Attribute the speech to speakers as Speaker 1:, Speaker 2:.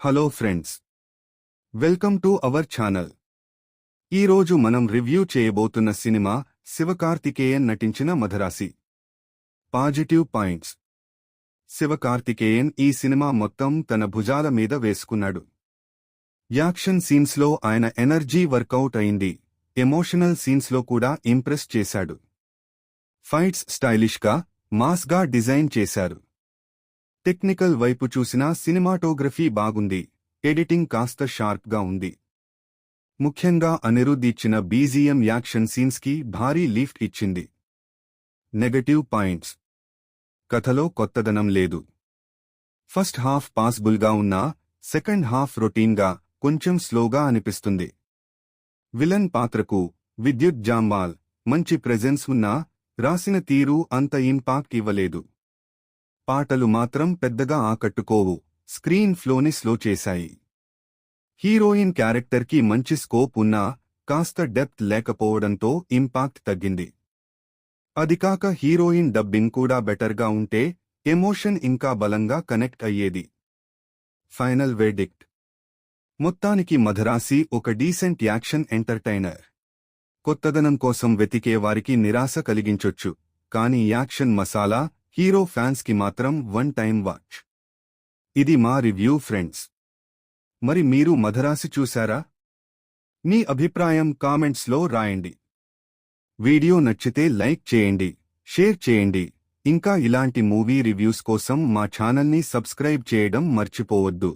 Speaker 1: Hello friends, welcome to our channel. ఈరోజు మనం review చేయబోతున్న సినిమా శివకార్తికేయన్ నటించిన మదరాసి. Positive points. శివకార్తికేయన్ ఈ సినిమా మొత్తం తన భుజాల మీద వేసుకున్నాడు. యాక్షన్ సీన్స్లో ఆయన ఎనర్జీ వర్కౌట్ అయింది. ఎమోషనల్ సీన్స్లో కూడా ఇంప్రెస్ చేశాడు. ఫైట్స్ స్టైలిష్గా, మాస్గా డిజైన్ చేశారు. టెక్నికల్ వైపు చూసినా సినిమాటోగ్రఫీ బాగుంది. ఎడిటింగ్ కాస్త షార్ప్గా ఉంది. ముఖ్యంగా అనిరుద్ధ్ ఇచ్చిన బీజీఎం యాక్షన్ సీన్స్కి భారీ లిఫ్ట్ ఇచ్చింది. Negative points. కథలో కొత్తదనం లేదు. ఫస్ట్ హాఫ్ పాసిబుల్గా ఉన్నా సెకండ్ హాఫ్ రొటీన్గా, కొంచెం స్లోగా అనిపిస్తుంది. విలన్ పాత్రకు విద్యుత్ జాంబాల్ మంచి ప్రెజెన్స్ ఉన్నా రాసిన తీరు అంత ఇంపాక్ట్ ఇవ్వలేదు. పాటలు మాత్రం పెద్దగా ఆకట్టుకోవు. స్క్రీన్ ఫ్లోని స్లో చేశాయి. హీరోయిన్ క్యారెక్టర్కి మంచి స్కోప్ ఉన్నా కాస్త డెప్త్ లేకపోవడంతో ఇంపాక్ట్ తగ్గింది. అదికాక హీరోయిన్ డబ్బింగ్ కూడా బెటర్గా ఉంటే ఎమోషన్ ఇంకా బలంగా కనెక్ట్ అయ్యేది. Final verdict. మొత్తానికి మదరాసి ఒక డీసెంట్ యాక్షన్ ఎంటర్టైనర్. కొత్తదనం కోసం వెతికేవారికి నిరాశ కలిగించొచ్చు, కానీ యాక్షన్ మసాలా హీరో ఫ్యాన్స్కి మాత్రం వన్ టైం వాచ్. ఇది మా రివ్యూ ఫ్రెండ్స్. మరి మీరు మదరాసి చూశారా? మీ అభిప్రాయం కామెంట్స్లో రాయండి. వీడియో నచ్చితే లైక్ చేయండి, షేర్ చేయండి. ఇంకా ఇలాంటి మూవీ రివ్యూస్ కోసం మా ఛానల్ని సబ్స్క్రైబ్ చేయడం మర్చిపోవద్దు.